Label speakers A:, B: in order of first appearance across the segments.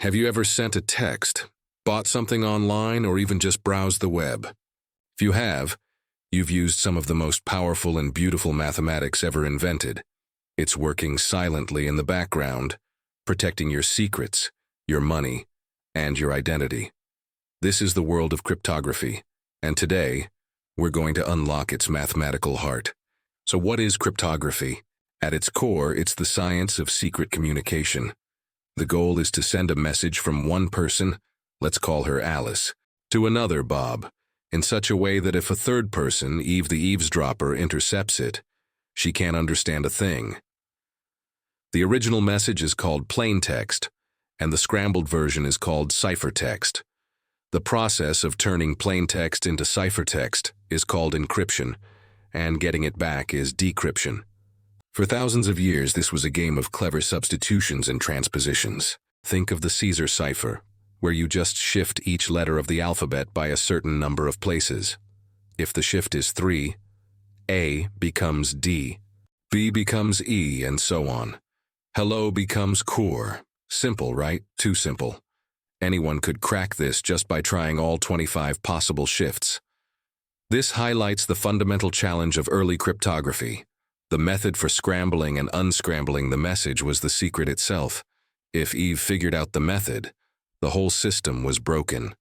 A: Have you ever sent a text, bought something online, or even just browsed the web? If you have, you've used some of the most powerful and beautiful mathematics ever invented. It's working silently in the background, protecting your secrets, your money, and your identity. This is the world of cryptography, and today, we're going to unlock its mathematical heart. So what is cryptography? At its core, it's the science of secret communication. The goal is to send a message from one person, let's call her Alice, to another, Bob, in such a way that if a third person, Eve the eavesdropper, intercepts it, she can't understand a thing. The original message is called plain text, and the scrambled version is called ciphertext. The process of turning plain text into ciphertext is called encryption, and getting it back is decryption. For thousands of years, this was a game of clever substitutions and transpositions. Think of the Caesar cipher, where you just shift each letter of the alphabet by a certain number of places. If the shift is 3, A becomes D, B becomes E, and so on. Hello becomes core. Simple, right? Too simple. Anyone could crack this just by trying all 25 possible shifts. This highlights the fundamental challenge of early cryptography. The method for scrambling and unscrambling the message was the secret itself. If Eve figured out the method, the whole system was broken.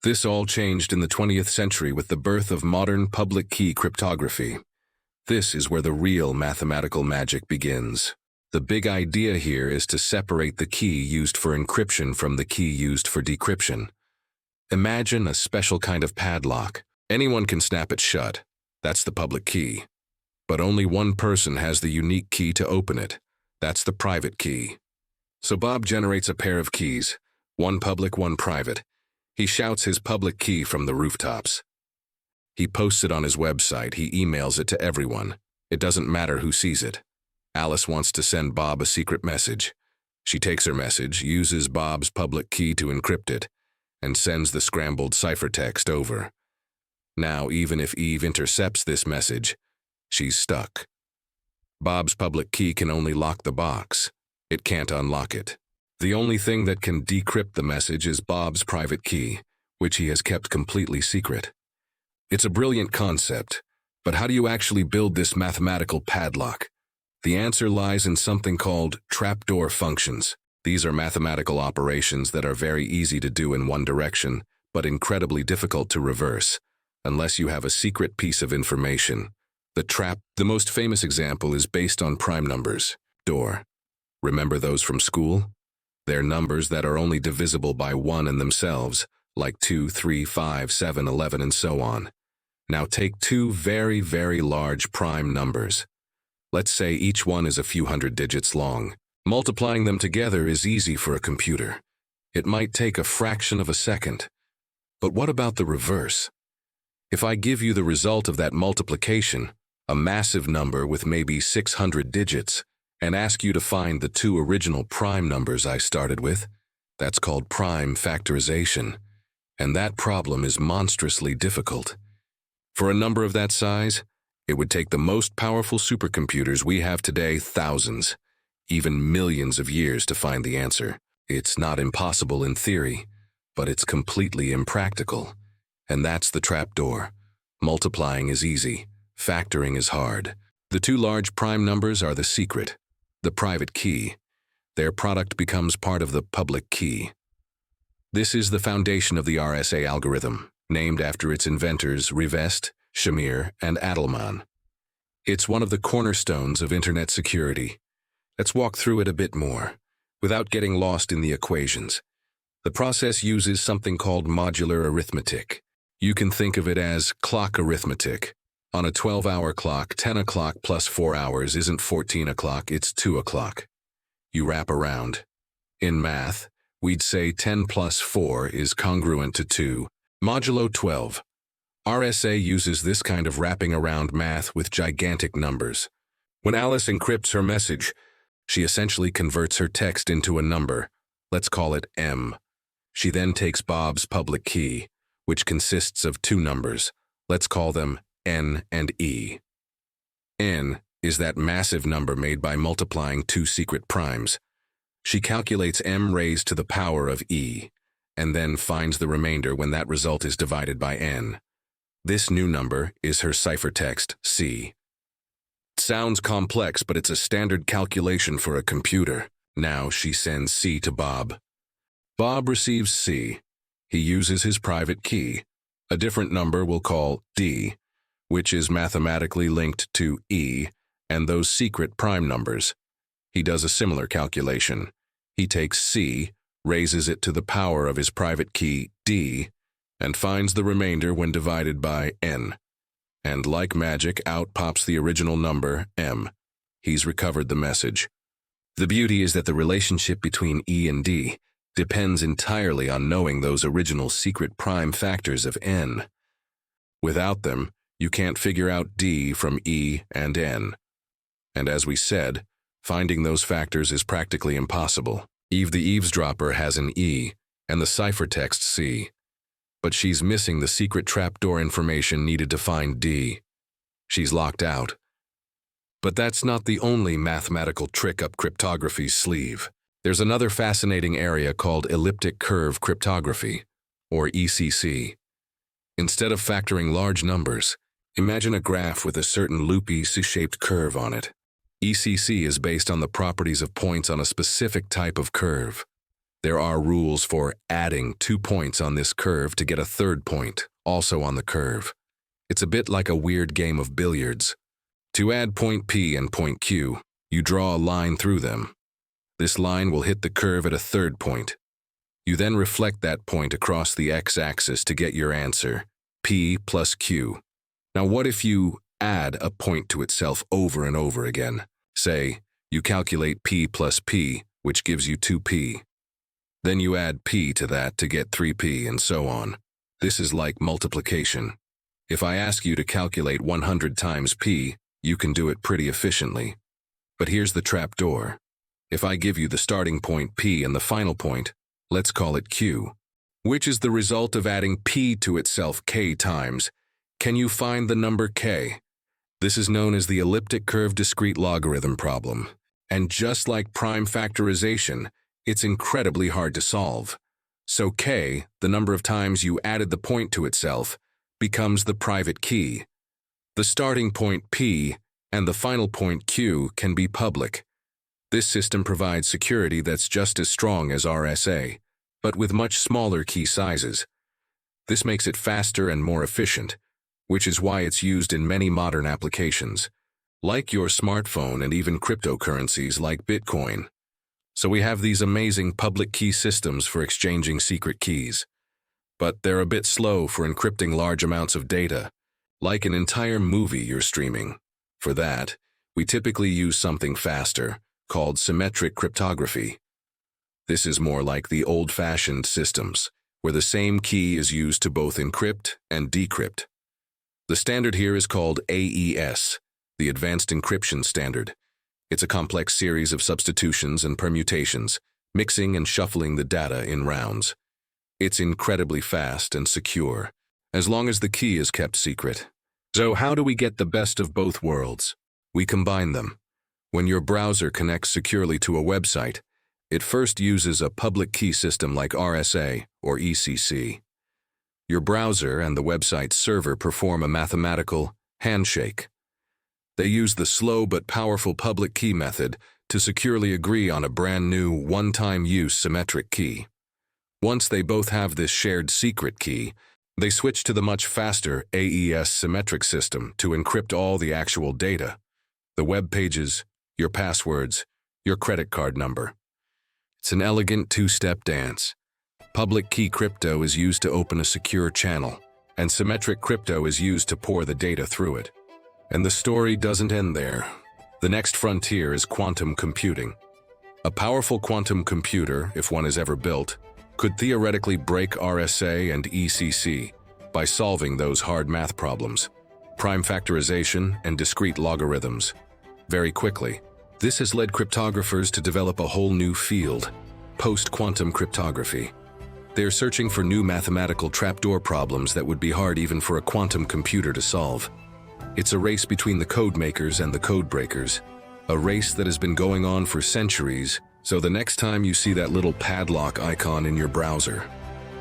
A: This all changed in the 20th century with the birth of modern public key cryptography. This is where the real mathematical magic begins. The big idea here is to separate the key used for encryption from the key used for decryption. Imagine a special kind of padlock. Anyone can snap it shut. That's the public key. But only one person has the unique key to open it. That's the private key. So Bob generates a pair of keys, one public, one private. He shouts his public key from the rooftops. He posts it on his website. He emails it to everyone. It doesn't matter who sees it. Alice wants to send Bob a secret message. She takes her message, uses Bob's public key to encrypt it, and sends the scrambled ciphertext over. Now, even if Eve intercepts this message, she's stuck. Bob's public key can only lock the box. It can't unlock it. The only thing that can decrypt the message is Bob's private key, which he has kept completely secret. It's a brilliant concept, but how do you actually build this mathematical padlock? The answer lies in something called trapdoor functions. These are mathematical operations that are very easy to do in one direction, but incredibly difficult to reverse, unless you have a secret piece of information. The most famous example is based on prime numbers, door. Remember those from school? They're numbers that are only divisible by 1 in themselves, like 2, 3, 5, 7, 11, and so on. Now take two very, very large prime numbers. Let's say each one is a few hundred digits long. Multiplying them together is easy for a computer. It might take a fraction of a second. But what about the reverse? If I give you the result of that multiplication, a massive number with maybe 600 digits, and ask you to find the two original prime numbers I started with, that's called prime factorization. And that problem is monstrously difficult. For a number of that size, it would take the most powerful supercomputers we have today thousands, even millions of years to find the answer. It's not impossible in theory, but it's completely impractical. And that's the trapdoor. Multiplying is easy, factoring is hard. The two large prime numbers are the secret, the private key. Their product becomes part of the public key. This is the foundation of the RSA algorithm, named after its inventors Rivest, Shamir, and Adelman. It's one of the cornerstones of internet security. Let's walk through it a bit more, without getting lost in the equations. The process uses something called modular arithmetic. You can think of it as clock arithmetic. On a 12-hour clock, 10 o'clock plus 4 hours isn't 14 o'clock, it's 2 o'clock. You wrap around. In math, we'd say 10 plus 4 is congruent to 2, modulo 12. RSA uses this kind of wrapping around math with gigantic numbers. When Alice encrypts her message, she essentially converts her text into a number. Let's call it M. She then takes Bob's public key, which consists of two numbers. Let's call them N and E. N is that massive number made by multiplying two secret primes. She calculates m raised to the power of e, and then finds the remainder when that result is divided by n. This new number is her ciphertext, C. It sounds complex, but it's a standard calculation for a computer. Now she sends C to Bob. Bob receives C. He uses his private key. A different number we'll call D, which is mathematically linked to E and those secret prime numbers. He does a similar calculation. He takes C, raises it to the power of his private key, D, and finds the remainder when divided by N. And like magic, out pops the original number, M. He's recovered the message. The beauty is that the relationship between E and D depends entirely on knowing those original secret prime factors of N. Without them, you can't figure out D from E and N. And as we said, finding those factors is practically impossible. Eve the eavesdropper has an E and the ciphertext C, but she's missing the secret trapdoor information needed to find D. She's locked out. But that's not the only mathematical trick up cryptography's sleeve. There's another fascinating area called elliptic curve cryptography, or ECC. Instead of factoring large numbers, imagine a graph with a certain loopy C-shaped curve on it. ECC is based on the properties of points on a specific type of curve. There are rules for adding 2 points on this curve to get a third point, also on the curve. It's a bit like a weird game of billiards. To add point P and point Q, you draw a line through them. This line will hit the curve at a third point. You then reflect that point across the x-axis to get your answer, P plus Q. Now what if you add a point to itself over and over again? Say, you calculate P plus P, which gives you 2P. Then you add P to that to get 3P, and so on. This is like multiplication. If I ask you to calculate 100 times P, you can do it pretty efficiently. But here's the trapdoor. If I give you the starting point P and the final point, let's call it Q, which is the result of adding P to itself K times, can you find the number K? This is known as the elliptic curve discrete logarithm problem. And just like prime factorization, it's incredibly hard to solve. So K, the number of times you added the point to itself, becomes the private key. The starting point P and the final point Q can be public. This system provides security that's just as strong as RSA, but with much smaller key sizes. This makes it faster and more efficient, which is why it's used in many modern applications, like your smartphone and even cryptocurrencies like Bitcoin. So we have these amazing public key systems for exchanging secret keys. But they're a bit slow for encrypting large amounts of data, like an entire movie you're streaming. For that, we typically use something faster, called symmetric cryptography. This is more like the old-fashioned systems, where the same key is used to both encrypt and decrypt. The standard here is called AES, the Advanced Encryption Standard. It's a complex series of substitutions and permutations, mixing and shuffling the data in rounds. It's incredibly fast and secure, as long as the key is kept secret. So how do we get the best of both worlds? We combine them. When your browser connects securely to a website, it first uses a public key system like RSA or ECC. Your browser and the website's server perform a mathematical handshake. They use the slow but powerful public key method to securely agree on a brand new one-time use symmetric key. Once they both have this shared secret key, they switch to the much faster AES symmetric system to encrypt all the actual data, the web pages, your passwords, your credit card number. It's an elegant two-step dance. Public key crypto is used to open a secure channel, and symmetric crypto is used to pour the data through it. And the story doesn't end there. The next frontier is quantum computing. A powerful quantum computer, if one is ever built, could theoretically break RSA and ECC by solving those hard math problems, prime factorization and discrete logarithms, very quickly. This has led cryptographers to develop a whole new field, post-quantum cryptography. They're searching for new mathematical trapdoor problems that would be hard even for a quantum computer to solve. It's a race between the code makers and the code breakers, a race that has been going on for centuries, So the next time you see that little padlock icon in your browser,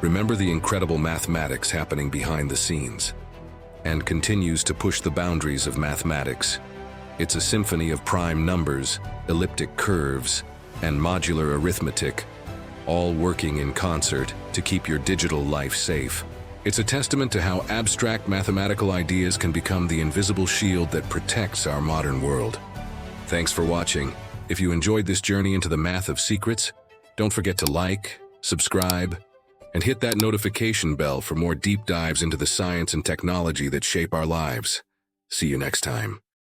A: remember the incredible mathematics happening behind the scenes, and continues to push the boundaries of mathematics. It's a symphony of prime numbers, elliptic curves, and modular arithmetic, all working in concert to keep your digital life safe. It's a testament to how abstract mathematical ideas can become the invisible shield that protects our modern world. Thanks for watching. If you enjoyed this journey into the math of secrets, don't forget to like, subscribe, and hit that notification bell for more deep dives into the science and technology that shape our lives. See you next time.